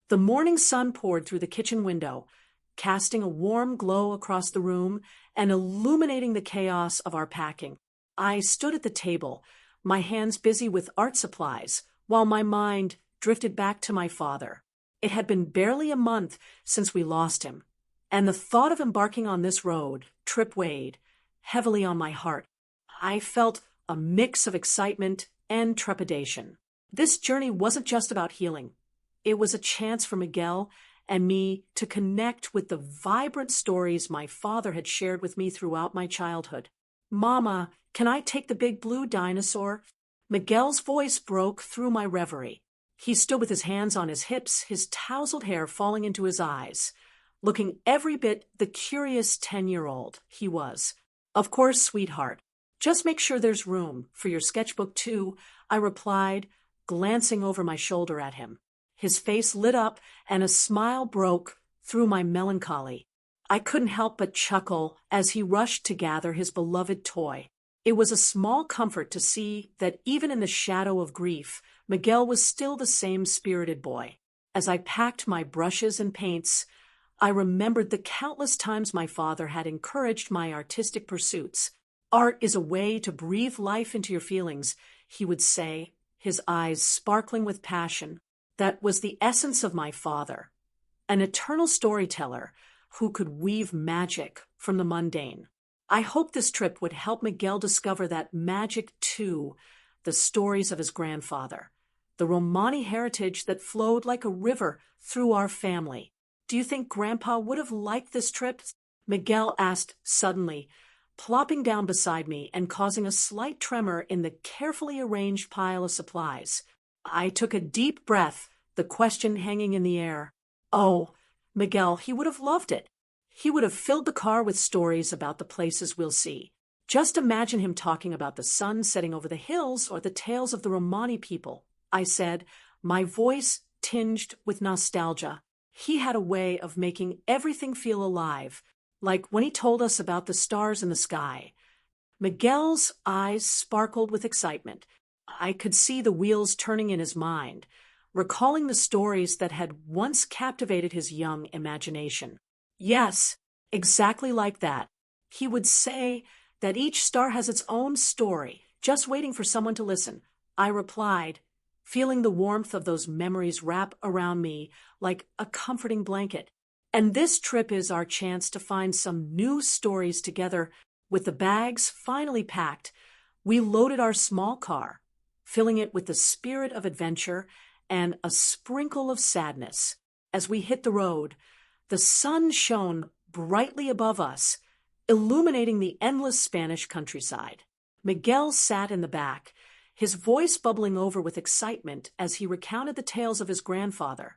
The morning sun poured through the kitchen window, casting a warm glow across the room and illuminating the chaos of our packing. I stood at the table, my hands busy with art supplies, while my mind drifted back to my father. It had been barely a month since we lost him, and the thought of embarking on this trip weighed heavily on my heart. I felt a mix of excitement and trepidation. This journey wasn't just about healing. It was a chance for Miguel and me to connect with the vibrant stories my father had shared with me throughout my childhood. "Mama, can I take the big blue dinosaur?" Miguel's voice broke through my reverie. He stood with his hands on his hips, his tousled hair falling into his eyes, looking every bit the curious 10-year-old he was. "Of course, sweetheart. Just make sure there's room for your sketchbook, too," I replied, glancing over my shoulder at him. His face lit up and a smile broke through my melancholy. I couldn't help but chuckle as he rushed to gather his beloved toy. It was a small comfort to see that even in the shadow of grief, Miguel was still the same spirited boy. As I packed my brushes and paints, I remembered the countless times my father had encouraged my artistic pursuits. "Art is a way to breathe life into your feelings," he would say, his eyes sparkling with passion. That was the essence of my father, an eternal storyteller who could weave magic from the mundane. I hope this trip would help Miguel discover that magic too, the stories of his grandfather, the Romani heritage that flowed like a river through our family. "Do you think Grandpa would have liked this trip?" Miguel asked suddenly, plopping down beside me and causing a slight tremor in the carefully arranged pile of supplies. I took a deep breath, the question hanging in the air. "Oh, Miguel, he would have loved it. He would have filled the car with stories about the places we'll see. Just imagine him talking about the sun setting over the hills or the tales of the Romani people," I said, my voice tinged with nostalgia. He had a way of making everything feel alive, like when he told us about the stars in the sky. Miguel's eyes sparkled with excitement. I could see the wheels turning in his mind, recalling the stories that had once captivated his young imagination. "Yes, exactly like that. He would say that each star has its own story, just waiting for someone to listen," I replied, feeling the warmth of those memories wrap around me like a comforting blanket. "And this trip is our chance to find some new stories together." With the bags finally packed, we loaded our small car, filling it with the spirit of adventure and a sprinkle of sadness. As we hit the road, the sun shone brightly above us, illuminating the endless Spanish countryside. Miguel sat in the back, his voice bubbling over with excitement as he recounted the tales of his grandfather,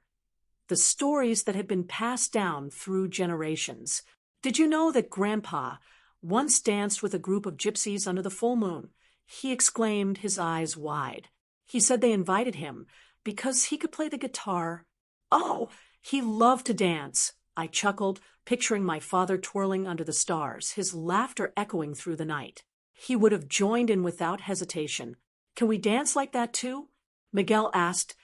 the stories that had been passed down through generations. "Did you know that Grandpa once danced with a group of gypsies under the full moon?" he exclaimed, his eyes wide. "He said they invited him because he could play the guitar." "Oh, he loved to dance," I chuckled, picturing my father twirling under the stars, his laughter echoing through the night. He would have joined in without hesitation. "Can we dance like that too?" Miguel asked,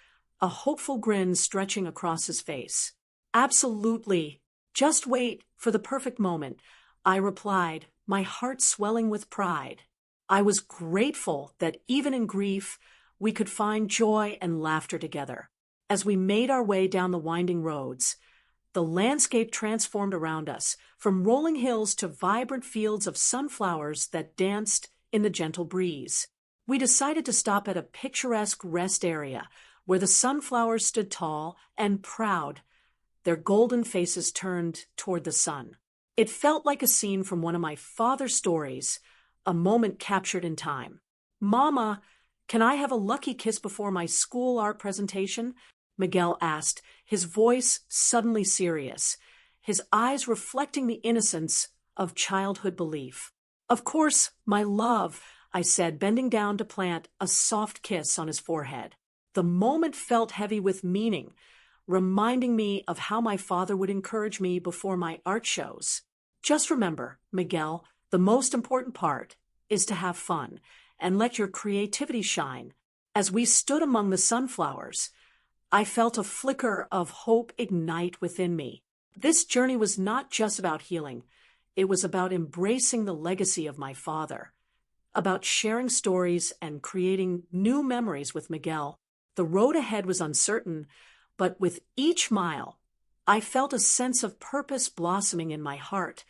a hopeful grin stretching across his face. "Absolutely. Just wait for the perfect moment," I replied, my heart swelling with pride. I was grateful that even in grief, we could find joy and laughter together. As we made our way down the winding roads, the landscape transformed around us, from rolling hills to vibrant fields of sunflowers that danced in the gentle breeze. We decided to stop at a picturesque rest area where the sunflowers stood tall and proud, their golden faces turned toward the sun. It felt like a scene from one of my father's stories, a moment captured in time. "Mama, can I have a lucky kiss before my school art presentation?" Miguel asked, his voice suddenly serious, his eyes reflecting the innocence of childhood belief. "Of course, my love," I said, bending down to plant a soft kiss on his forehead. The moment felt heavy with meaning, reminding me of how my father would encourage me before my art shows. "Just remember, Miguel, the most important part is to have fun and let your creativity shine." As we stood among the sunflowers, I felt a flicker of hope ignite within me. This journey was not just about healing. It was about embracing the legacy of my father, about sharing stories and creating new memories with Miguel. The road ahead was uncertain, but with each mile, I felt a sense of purpose blossoming in my heart,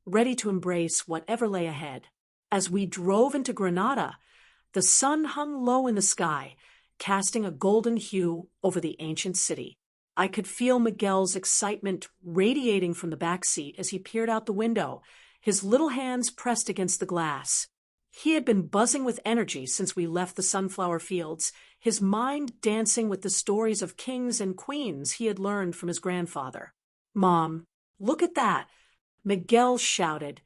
ready to embrace whatever lay ahead. As we drove into Granada, the sun hung low in the sky, casting a golden hue over the ancient city. I could feel Miguel's excitement radiating from the back seat as he peered out the window, his little hands pressed against the glass. He had been buzzing with energy since we left the sunflower fields, his mind dancing with the stories of kings and queens he had learned from his grandfather. "Mom, look at that!" Miguel shouted,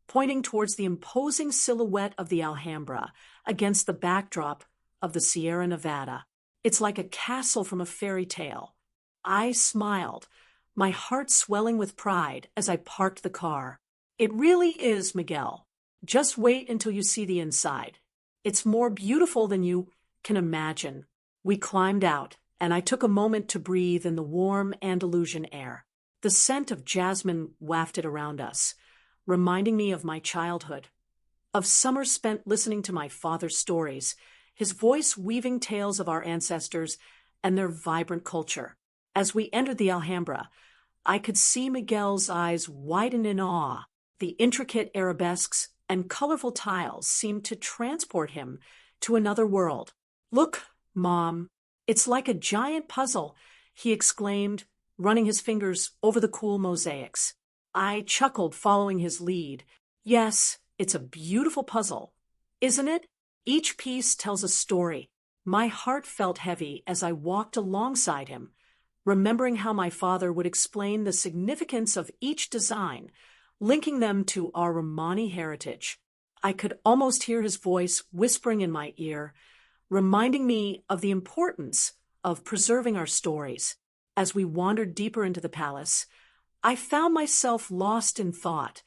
pointing towards the imposing silhouette of the Alhambra against the backdrop of the Sierra Nevada. "It's like a castle from a fairy tale." I smiled, my heart swelling with pride as I parked the car. "It really is, Miguel. Just wait until you see the inside. It's more beautiful than you can imagine." We climbed out, and I took a moment to breathe in the warm Andalusian air. The scent of jasmine wafted around us, reminding me of my childhood, of summers spent listening to my father's stories, his voice weaving tales of our ancestors and their vibrant culture. As we entered the Alhambra, I could see Miguel's eyes widen in awe. The intricate arabesques and colorful tiles seemed to transport him to another world. "Look, Mom, it's like a giant puzzle," he exclaimed, running his fingers over the cool mosaics. I chuckled, following his lead. "Yes, it's a beautiful puzzle, isn't it? Each piece tells a story." My heart felt heavy as I walked alongside him, remembering how my father would explain the significance of each design, linking them to our Romani heritage. I could almost hear his voice whispering in my ear, reminding me of the importance of preserving our stories. As we wandered deeper into the palace, I found myself lost in thought,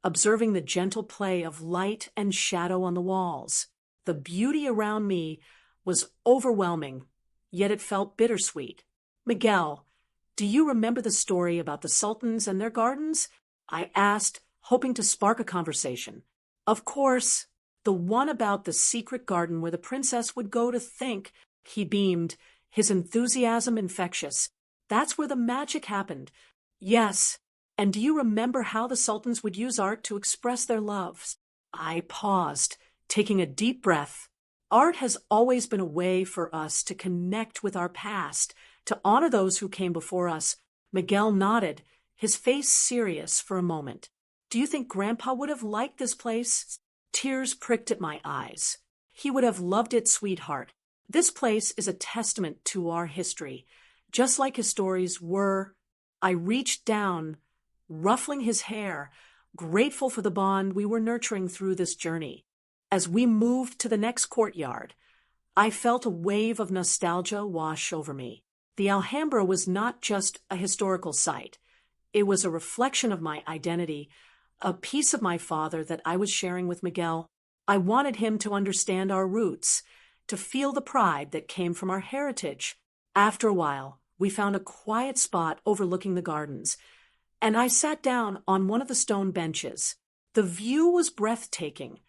observing the gentle play of light and shadow on the walls. The beauty around me was overwhelming, yet it felt bittersweet. "Miguel, do you remember the story about the sultans and their gardens?" I asked, hoping to spark a conversation. "Of course, the one about the secret garden where the princess would go to think," he beamed, his enthusiasm infectious. "That's where the magic happened." "Yes, and do you remember how the sultans would use art to express their loves?" I paused, taking a deep breath. Art has always been a way for us to connect with our past, to honor those who came before us. Miguel nodded, his face serious for a moment. "Do you think Grandpa would have liked this place?" Tears pricked at my eyes. "He would have loved it, sweetheart. This place is a testament to our history, just like his stories were." I reached down, ruffling his hair, grateful for the bond we were nurturing through this journey. As we moved to the next courtyard, I felt a wave of nostalgia wash over me. The Alhambra was not just a historical site. It was a reflection of my identity, a piece of my father that I was sharing with Miguel. I wanted him to understand our roots, to feel the pride that came from our heritage. After a while, we found a quiet spot overlooking the gardens, and I sat down on one of the stone benches. The view was breathtaking.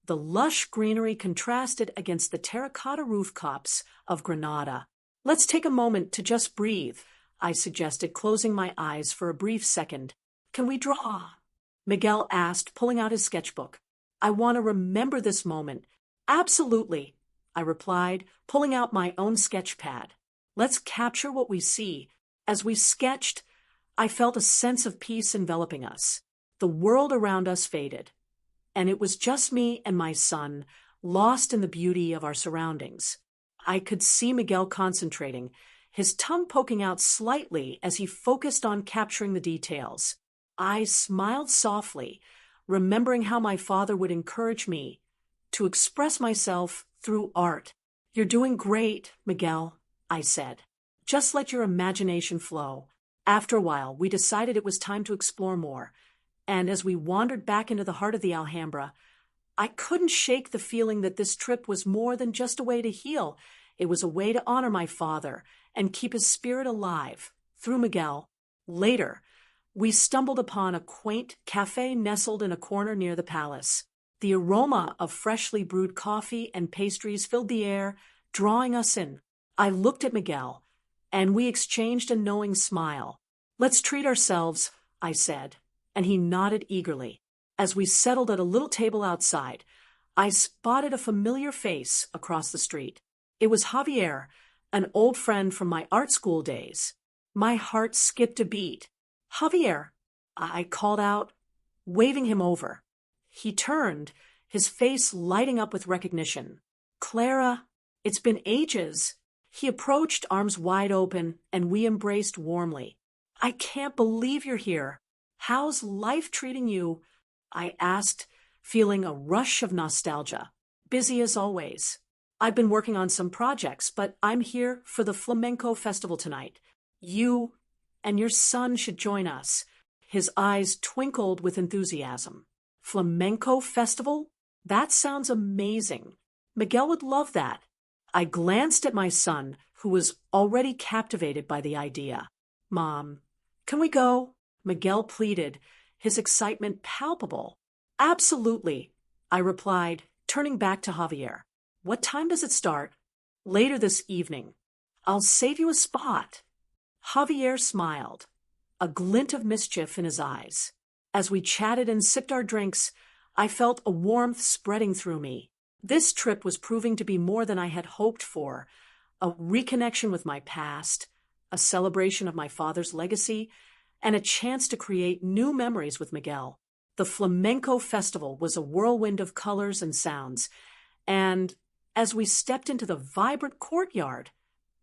The lush greenery contrasted against the terracotta rooftops of Granada. "Let's take a moment to just breathe," I suggested, closing my eyes for a brief second. "Can we draw?" Miguel asked, pulling out his sketchbook. "I want to remember this moment." "Absolutely," I replied, pulling out my own sketch pad. "Let's capture what we see." As we sketched, I felt a sense of peace enveloping us. The world around us faded, and it was just me and my son, lost in the beauty of our surroundings. I could see Miguel concentrating, his tongue poking out slightly as he focused on capturing the details. I smiled softly, remembering how my father would encourage me to express myself through art. "You're doing great, Miguel," I said. "Just let your imagination flow." After a while, we decided it was time to explore more, and as we wandered back into the heart of the Alhambra, I couldn't shake the feeling that this trip was more than just a way to heal. It was a way to honor my father and keep his spirit alive through Miguel. Later, we stumbled upon a quaint cafe nestled in a corner near the palace. The aroma of freshly brewed coffee and pastries filled the air, drawing us in. I looked at Miguel, and we exchanged a knowing smile. "Let's treat ourselves," I said, and he nodded eagerly. As we settled at a little table outside, I spotted a familiar face across the street. It was Javier, an old friend from my art school days. My heart skipped a beat. "Javier," I called out, waving him over. He turned, his face lighting up with recognition. "Clara, it's been ages." He approached, arms wide open, and we embraced warmly. "I can't believe you're here. How's life treating you?" I asked, feeling a rush of nostalgia. "Busy as always. I've been working on some projects, but I'm here for the Flamenco festival tonight. You and your son should join us." His eyes twinkled with enthusiasm. "Flamenco festival? That sounds amazing. Miguel would love that." I glanced at my son, who was already captivated by the idea. "Mom, can we go?" Miguel pleaded, his excitement palpable. "Absolutely," I replied, turning back to Javier. "What time does it start?" "Later this evening. I'll save you a spot." Javier smiled, a glint of mischief in his eyes. As we chatted and sipped our drinks, I felt a warmth spreading through me. This trip was proving to be more than I had hoped for, a reconnection with my past, a celebration of my father's legacy, and a chance to create new memories with Miguel. The Flamenco festival was a whirlwind of colors and sounds, and as we stepped into the vibrant courtyard,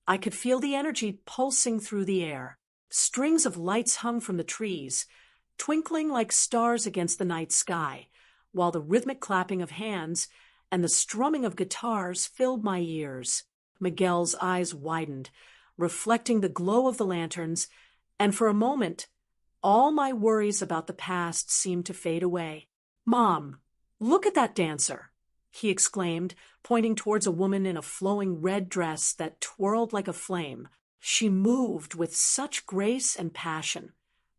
I could feel the energy pulsing through the air. Strings of lights hung from the trees, twinkling like stars against the night sky, while the rhythmic clapping of hands and the strumming of guitars filled my ears. Miguel's eyes widened, reflecting the glow of the lanterns, and for a moment, all my worries about the past seemed to fade away. "Mom, look at that dancer," he exclaimed, pointing towards a woman in a flowing red dress that twirled like a flame. She moved with such grace and passion,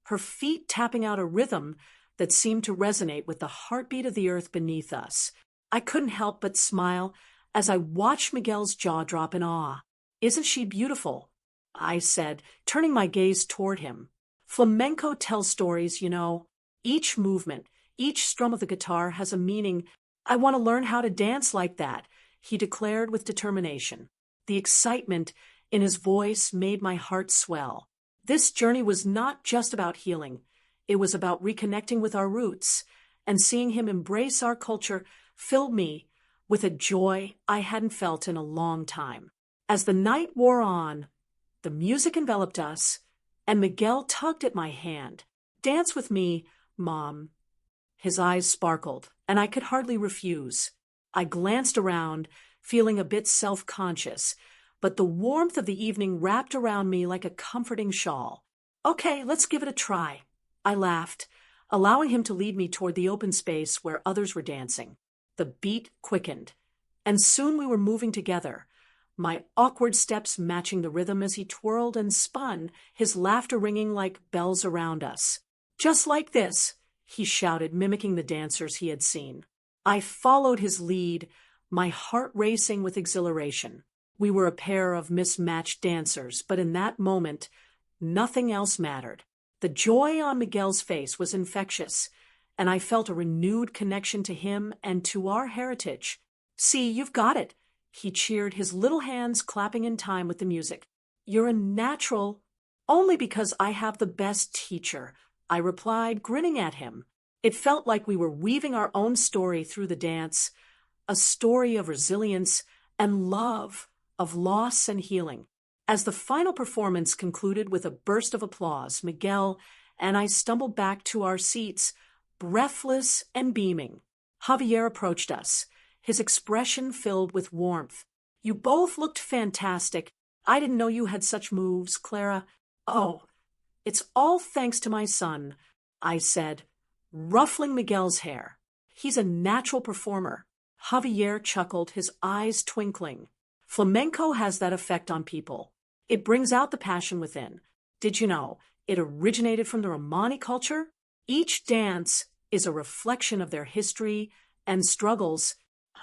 her feet tapping out a rhythm that seemed to resonate with the heartbeat of the earth beneath us. I couldn't help but smile as I watched Miguel's jaw drop in awe. "Isn't she beautiful?" I said, turning my gaze toward him. "Flamenco tells stories, you know. Each movement, each strum of the guitar has a meaning. I want to learn how to dance like that," he declared with determination. The excitement in his voice made my heart swell. This journey was not just about healing. It was about reconnecting with our roots, and seeing him embrace our culture filled me with a joy I hadn't felt in a long time. As the night wore on, the music enveloped us, and Miguel tugged at my hand. "Dance with me, Mom." His eyes sparkled, and I could hardly refuse. I glanced around, feeling a bit self-conscious, but the warmth of the evening wrapped around me like a comforting shawl. "Okay, let's give it a try," I laughed, allowing him to lead me toward the open space where others were dancing. The beat quickened, and soon we were moving together, my awkward steps matching the rhythm as he twirled and spun, his laughter ringing like bells around us. "Just like this," he shouted, mimicking the dancers he had seen. I followed his lead, my heart racing with exhilaration. We were a pair of mismatched dancers, but in that moment, nothing else mattered. The joy on Miguel's face was infectious, and I felt a renewed connection to him and to our heritage. "See, you've got it," he cheered, his little hands clapping in time with the music. "You're a natural." "Only because I have the best teacher," I replied, grinning at him. It felt like we were weaving our own story through the dance, a story of resilience and love, of loss and healing. As the final performance concluded with a burst of applause, Miguel and I stumbled back to our seats, breathless and beaming. Javier approached us, his expression filled with warmth. "You both looked fantastic. I didn't know you had such moves, Clara." "Oh, it's all thanks to my son," I said, ruffling Miguel's hair. "He's a natural performer." Javier chuckled, his eyes twinkling. Flamenco has that effect on people. It brings out the passion within. Did you know it originated from the Romani culture? Each dance is a reflection of their history and struggles.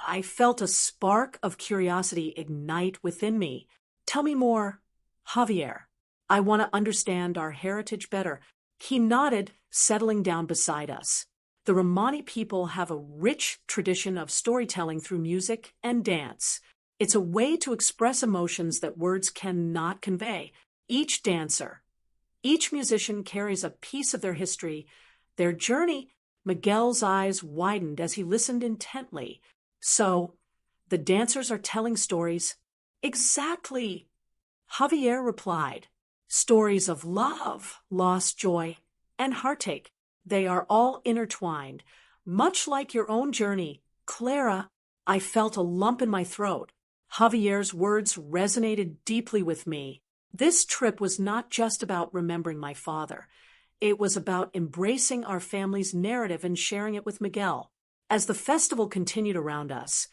I felt a spark of curiosity ignite within me. Tell me more, Javier. I want to understand our heritage better. He nodded, settling down beside us. The Romani people have a rich tradition of storytelling through music and dance. It's a way to express emotions that words cannot convey. Each dancer, each musician carries a piece of their history, their journey. Miguel's eyes widened as he listened intently. So, the dancers are telling stories? Exactly, Javier replied. Stories of love, lost joy, and heartache. They are all intertwined, much like your own journey. Clara, I felt a lump in my throat. Javier's words resonated deeply with me. This trip was not just about remembering my father. It was about embracing our family's narrative and sharing it with Miguel. As the festival continued around us,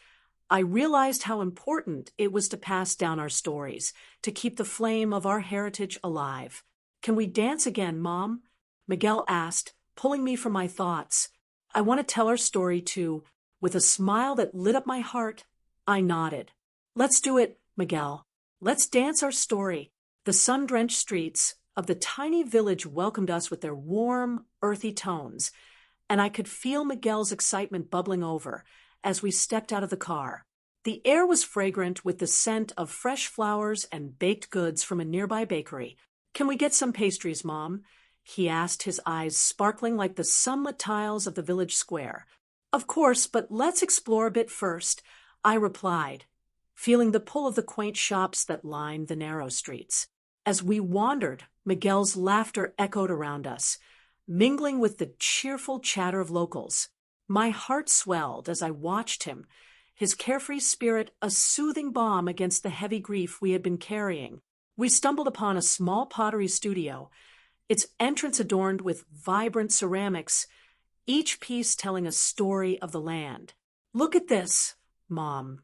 I realized how important it was to pass down our stories, to keep the flame of our heritage alive. Can we dance again, Mom? Miguel asked, pulling me from my thoughts. I want to tell our story too. With a smile that lit up my heart, I nodded. Let's do it, Miguel. Let's dance our story. The sun-drenched streets of the tiny village welcomed us with their warm, earthy tones, and I could feel Miguel's excitement bubbling over as we stepped out of the car. The air was fragrant with the scent of fresh flowers and baked goods from a nearby bakery. Can we get some pastries, Mom? He asked, his eyes sparkling like the sunlit tiles of the village square. Of course, but let's explore a bit first, I replied, feeling the pull of the quaint shops that lined the narrow streets. As we wandered, Miguel's laughter echoed around us, mingling with the cheerful chatter of locals. My heart swelled as I watched him, his carefree spirit a soothing balm against the heavy grief we had been carrying. We stumbled upon a small pottery studio, its entrance adorned with vibrant ceramics, each piece telling a story of the land. Look at this, Mom,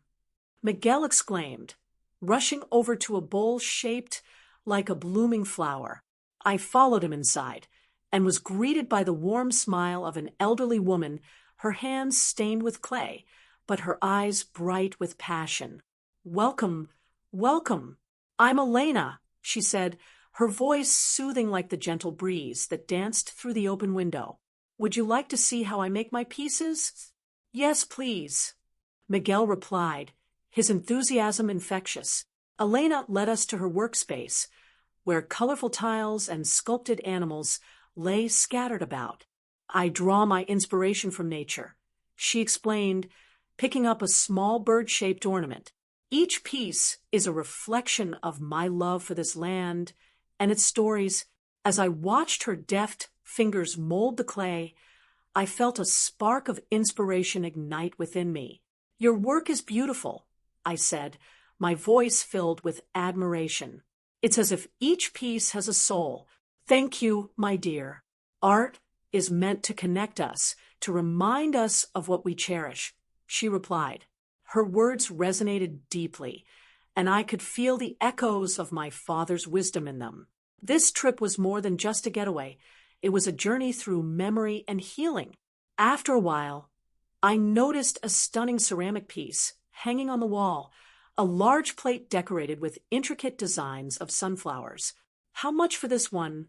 Miguel exclaimed, rushing over to a bowl shaped like a blooming flower. I followed him inside and was greeted by the warm smile of an elderly woman, her hands stained with clay, but her eyes bright with passion. Welcome, welcome. I'm Elena, she said, her voice soothing like the gentle breeze that danced through the open window. Would you like to see how I make my pieces? Yes, please, Miguel replied, his enthusiasm infectious. Elena led us to her workspace, where colorful tiles and sculpted animals lay scattered about. I draw my inspiration from nature, she explained, picking up a small bird-shaped ornament. Each piece is a reflection of my love for this land and its stories. As I watched her deft fingers mold the clay, I felt a spark of inspiration ignite within me. Your work is beautiful, I said, my voice filled with admiration. It's as if each piece has a soul. Thank you, my dear. Art is meant to connect us, to remind us of what we cherish, she replied. Her words resonated deeply, and I could feel the echoes of my father's wisdom in them. This trip was more than just a getaway. It was a journey through memory and healing. After a while, I noticed a stunning ceramic piece hanging on the wall, a large plate decorated with intricate designs of sunflowers. How much for this one?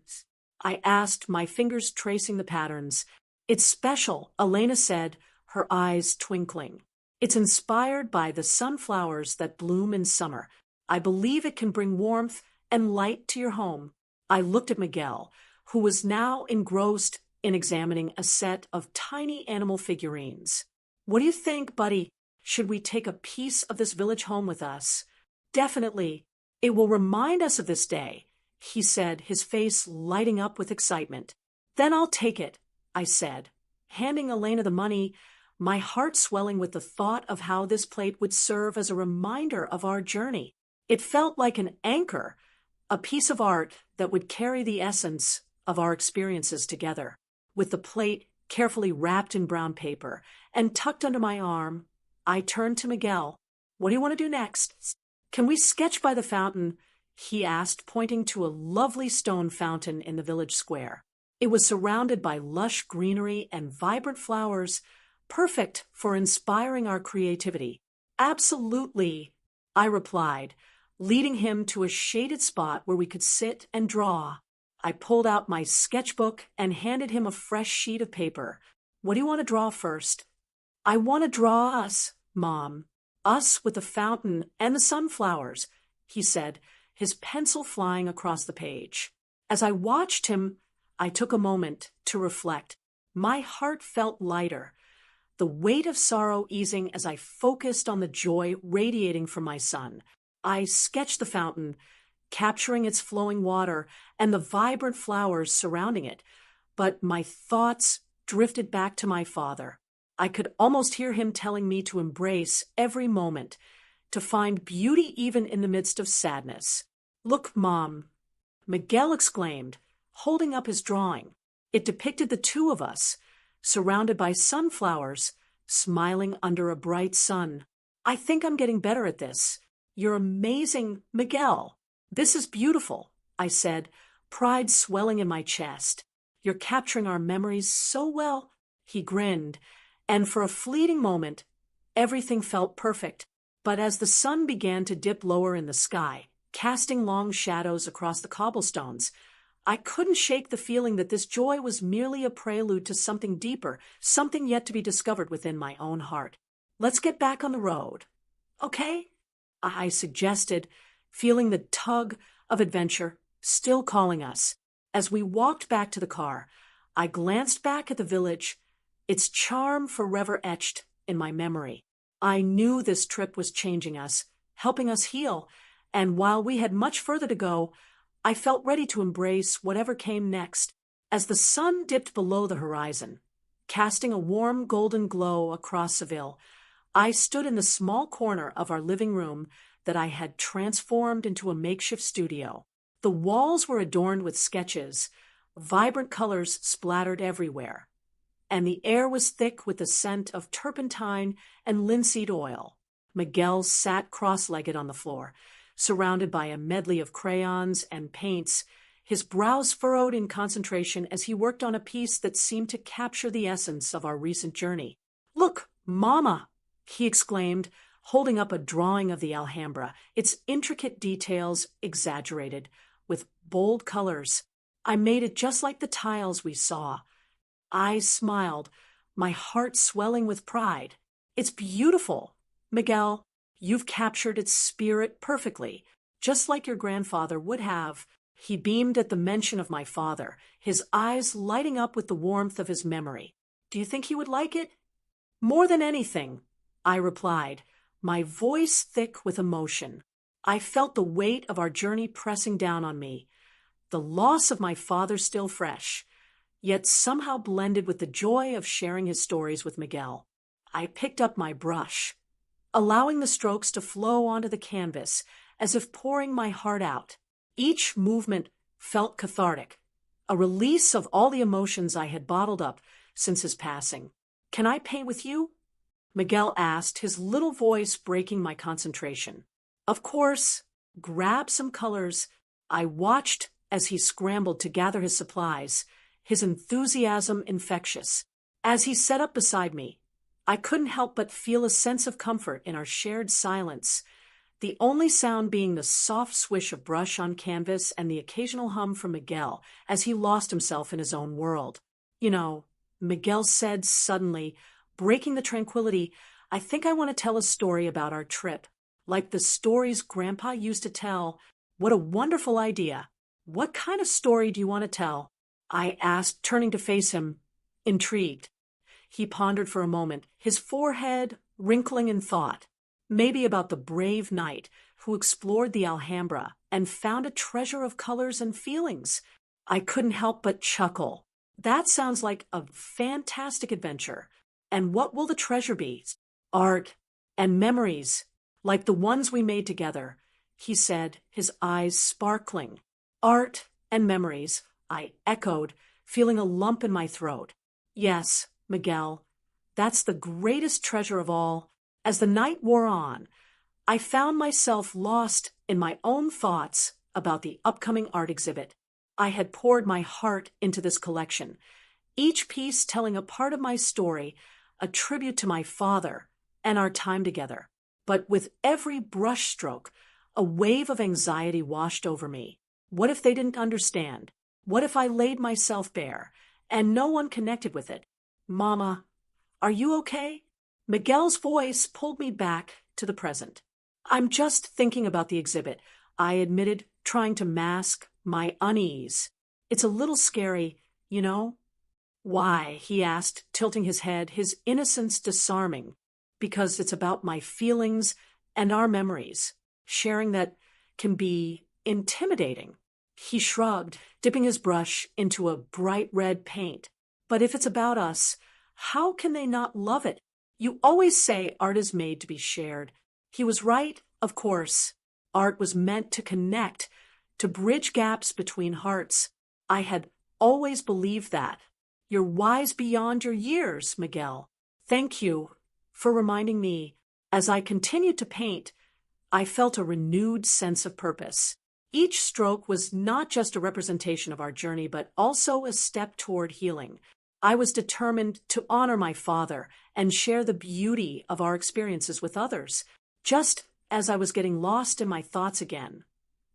I asked, my fingers tracing the patterns. It's special, Elena said, her eyes twinkling. It's inspired by the sunflowers that bloom in summer. I believe it can bring warmth and light to your home. I looked at Miguel, who was now engrossed in examining a set of tiny animal figurines. What do you think, buddy? Should we take a piece of this village home with us? Definitely. It will remind us of this day, he said, his face lighting up with excitement. Then I'll take it, I said, handing Elena the money, my heart swelling with the thought of how this plate would serve as a reminder of our journey. It felt like an anchor, a piece of art that would carry the essence of our experiences together. With the plate carefully wrapped in brown paper and tucked under my arm, I turned to Miguel. What do you want to do next? Can we sketch by the fountain? He asked, pointing to a lovely stone fountain in the village square. It was surrounded by lush greenery and vibrant flowers, perfect for inspiring our creativity. Absolutely, I replied, leading him to a shaded spot where we could sit and draw. I pulled out my sketchbook and handed him a fresh sheet of paper. What do you want to draw first? I want to draw us, Mom. Us with the fountain and the sunflowers, he said, his pencil flying across the page. As I watched him, I took a moment to reflect. My heart felt lighter, the weight of sorrow easing as I focused on the joy radiating from my son. I sketched the fountain, capturing its flowing water and the vibrant flowers surrounding it, but my thoughts drifted back to my father. I could almost hear him telling me to embrace every moment, to find beauty even in the midst of sadness. Look, Mom, Miguel exclaimed, holding up his drawing. It depicted the two of us, surrounded by sunflowers, smiling under a bright sun. I think I'm getting better at this. You're amazing, Miguel. This is beautiful, I said, pride swelling in my chest. You're capturing our memories so well. He grinned, and for a fleeting moment, everything felt perfect. But as the sun began to dip lower in the sky, casting long shadows across the cobblestones, I couldn't shake the feeling that this joy was merely a prelude to something deeper, something yet to be discovered within my own heart. Let's get back on the road, okay? I suggested, feeling the tug of adventure still calling us. As we walked back to the car, I glanced back at the village, its charm forever etched in my memory. I knew this trip was changing us, helping us heal, and while we had much further to go, I felt ready to embrace whatever came next. As the sun dipped below the horizon, casting a warm golden glow across Seville, I stood in the small corner of our living room that I had transformed into a makeshift studio. The walls were adorned with sketches, vibrant colors splattered everywhere, and the air was thick with the scent of turpentine and linseed oil. Miguel sat cross-legged on the floor, surrounded by a medley of crayons and paints, his brows furrowed in concentration as he worked on a piece that seemed to capture the essence of our recent journey. "Look, Mama!" he exclaimed, holding up a drawing of the Alhambra, its intricate details exaggerated, with bold colors. I made it just like the tiles we saw. I smiled, my heart swelling with pride. "It's beautiful, Miguel. You've captured its spirit perfectly, just like your grandfather would have." He beamed at the mention of my father, his eyes lighting up with the warmth of his memory. "Do you think he would like it?" "More than anything," I replied, my voice thick with emotion. I felt the weight of our journey pressing down on me, the loss of my father still fresh, yet somehow blended with the joy of sharing his stories with Miguel. I picked up my brush, allowing the strokes to flow onto the canvas as if pouring my heart out. Each movement felt cathartic, a release of all the emotions I had bottled up since his passing. "Can I paint with you?" Miguel asked, his little voice breaking my concentration. "Of course. Grab some colors." I watched as he scrambled to gather his supplies, his enthusiasm infectious. As he sat up beside me, I couldn't help but feel a sense of comfort in our shared silence, the only sound being the soft swish of brush on canvas and the occasional hum from Miguel as he lost himself in his own world. "You know," Miguel said suddenly, breaking the tranquility, "I think I want to tell a story about our trip, like the stories Grandpa used to tell." "What a wonderful idea. What kind of story do you want to tell?" I asked, turning to face him, intrigued. He pondered for a moment, his forehead wrinkling in thought. "Maybe about the brave knight who explored the Alhambra and found a treasure of colors and feelings." I couldn't help but chuckle. "That sounds like a fantastic adventure. And what will the treasure be?" "Art and memories, like the ones we made together," he said, his eyes sparkling. "Art and memories," I echoed, feeling a lump in my throat. "Yes, Miguel, that's the greatest treasure of all." As the night wore on, I found myself lost in my own thoughts about the upcoming art exhibit. I had poured my heart into this collection, each piece telling a part of my story, a tribute to my father and our time together. But with every brushstroke, a wave of anxiety washed over me. What if they didn't understand? What if I laid myself bare and no one connected with it? Mama, are you okay? Miguel's voice pulled me back to the present. I'm just thinking about the exhibit, I admitted, trying to mask my unease. It's a little scary, you know? Why? He asked, tilting his head, his innocence disarming. Because it's about my feelings and our memories. Sharing that can be intimidating. He shrugged, dipping his brush into a bright red paint. But if it's about us, how can they not love it? You always say art is made to be shared. He was right, of course. Art was meant to connect, to bridge gaps between hearts. I had always believed that. You're wise beyond your years, Miguel. Thank you for reminding me. As I continued to paint, I felt a renewed sense of purpose. Each stroke was not just a representation of our journey, but also a step toward healing. I was determined to honor my father and share the beauty of our experiences with others. Just as I was getting lost in my thoughts again,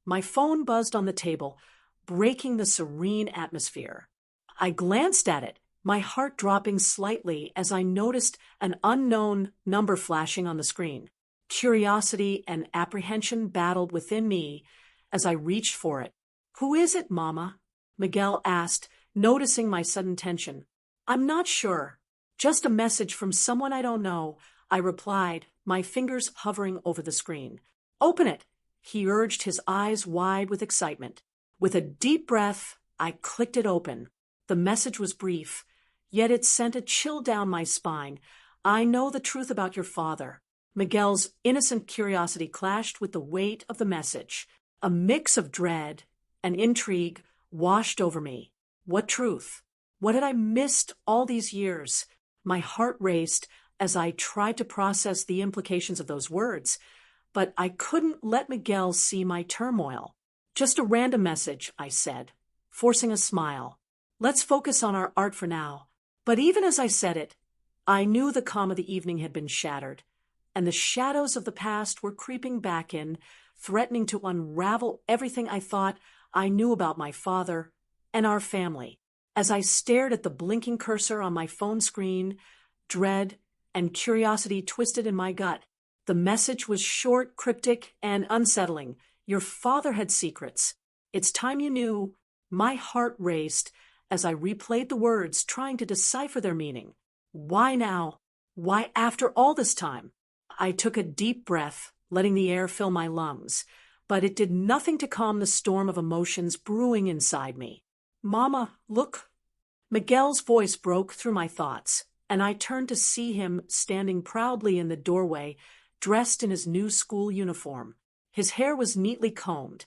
my phone buzzed on the table, breaking the serene atmosphere. I glanced at it, my heart dropping slightly as I noticed an unknown number flashing on the screen. Curiosity and apprehension battled within me as I reached for it. "Who is it, Mama?" Miguel asked, noticing my sudden tension. "I'm not sure. Just a message from someone I don't know," I replied, my fingers hovering over the screen. "Open it," he urged, his eyes wide with excitement. With a deep breath, I clicked it open. The message was brief, yet it sent a chill down my spine. "I know the truth about your father." Miguel's innocent curiosity clashed with the weight of the message. A mix of dread and intrigue washed over me. What truth? What had I missed all these years? My heart raced as I tried to process the implications of those words, but I couldn't let Miguel see my turmoil. "Just a random message," I said, forcing a smile. "Let's focus on our art for now." But even as I said it, I knew the calm of the evening had been shattered, and the shadows of the past were creeping back in, threatening to unravel everything I thought I knew about my father and our family. As I stared at the blinking cursor on my phone screen, dread and curiosity twisted in my gut. The message was short, cryptic, and unsettling. Your father had secrets. It's time you knew. My heart raced as I replayed the words, trying to decipher their meaning. Why now? Why after all this time? I took a deep breath, letting the air fill my lungs, but it did nothing to calm the storm of emotions brewing inside me. "Mama, look." Miguel's voice broke through my thoughts, and I turned to see him standing proudly in the doorway, dressed in his new school uniform. His hair was neatly combed,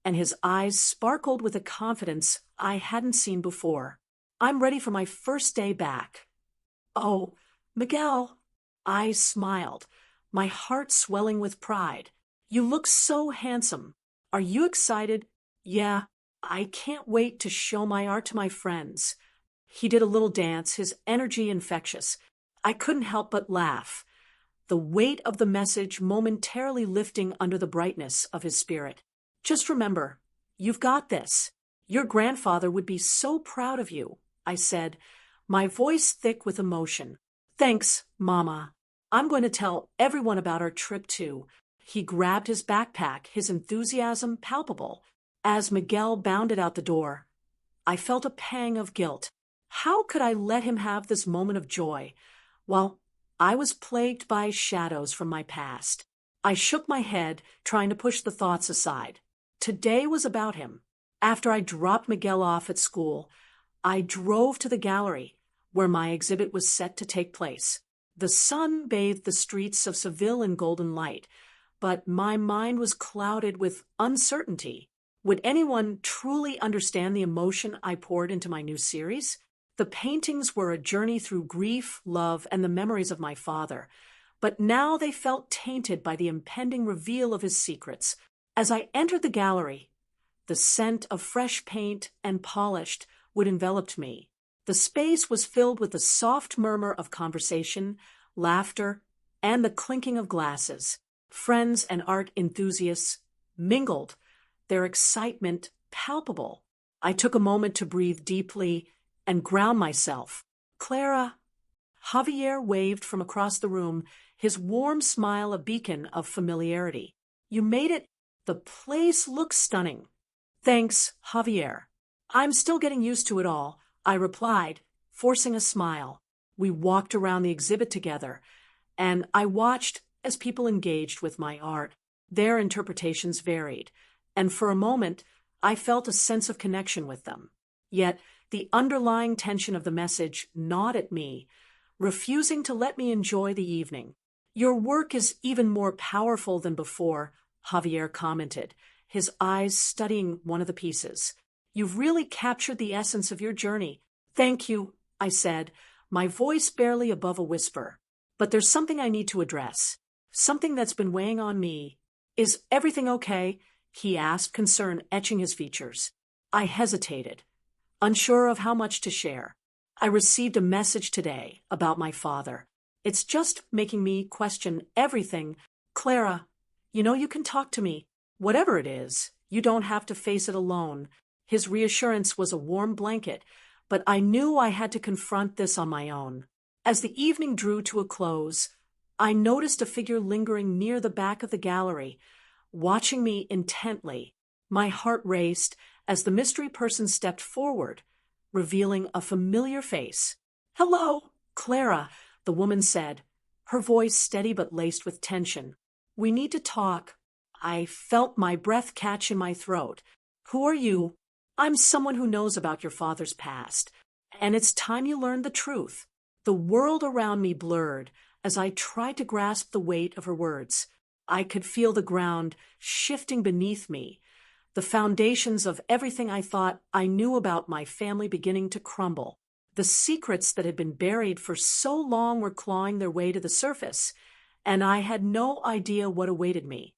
and his eyes sparkled with a confidence I hadn't seen before. "I'm ready for my first day back." "Oh, Miguel." I smiled, my heart swelling with pride. "You look so handsome. Are you excited?" "Yeah, I can't wait to show my art to my friends." He did a little dance, his energy infectious. I couldn't help but laugh, the weight of the message momentarily lifting under the brightness of his spirit. "Just remember, you've got this. Your grandfather would be so proud of you," I said, my voice thick with emotion. "Thanks, Mama. I'm going to tell everyone about our trip too." He grabbed his backpack, his enthusiasm palpable. As Miguel bounded out the door, I felt a pang of guilt. How could I let him have this moment of joy while I was plagued by shadows from my past? I shook my head, trying to push the thoughts aside. Today was about him. After I dropped Miguel off at school, I drove to the gallery where my exhibit was set to take place. The sun bathed the streets of Seville in golden light, but my mind was clouded with uncertainty. Would anyone truly understand the emotion I poured into my new series? The paintings were a journey through grief, love, and the memories of my father, but now they felt tainted by the impending reveal of his secrets. As I entered the gallery, the scent of fresh paint and polished wood enveloped me. The space was filled with the soft murmur of conversation, laughter, and the clinking of glasses. Friends and art enthusiasts mingled, their excitement palpable. I took a moment to breathe deeply and ground myself. Clara, Javier waved from across the room, his warm smile a beacon of familiarity. You made it. The place looks stunning. Thanks, Javier. I'm still getting used to it all, I replied, forcing a smile. We walked around the exhibit together, and I watched as people engaged with my art. Their interpretations varied, and for a moment, I felt a sense of connection with them. Yet, the underlying tension of the message gnawed at me, refusing to let me enjoy the evening. Your work is even more powerful than before, Javier commented, his eyes studying one of the pieces. You've really captured the essence of your journey. Thank you, I said, my voice barely above a whisper. But there's something I need to address. Something that's been weighing on me. Is everything okay? He asked, concern etching his features. I hesitated, unsure of how much to share. I received a message today about my father. It's just making me question everything. Clara, you can talk to me. Whatever it is, you don't have to face it alone. His reassurance was a warm blanket, but I knew I had to confront this on my own. As the evening drew to a close, I noticed a figure lingering near the back of the gallery, watching me intently. My heart raced as the mystery person stepped forward, revealing a familiar face. Hello, Clara, the woman said, her voice steady but laced with tension. We need to talk. I felt my breath catch in my throat. Who are you? I'm someone who knows about your father's past, and it's time you learned the truth. The world around me blurred as I tried to grasp the weight of her words. I could feel the ground shifting beneath me, the foundations of everything I thought I knew about my family beginning to crumble. The secrets that had been buried for so long were clawing their way to the surface, and I had no idea what awaited me.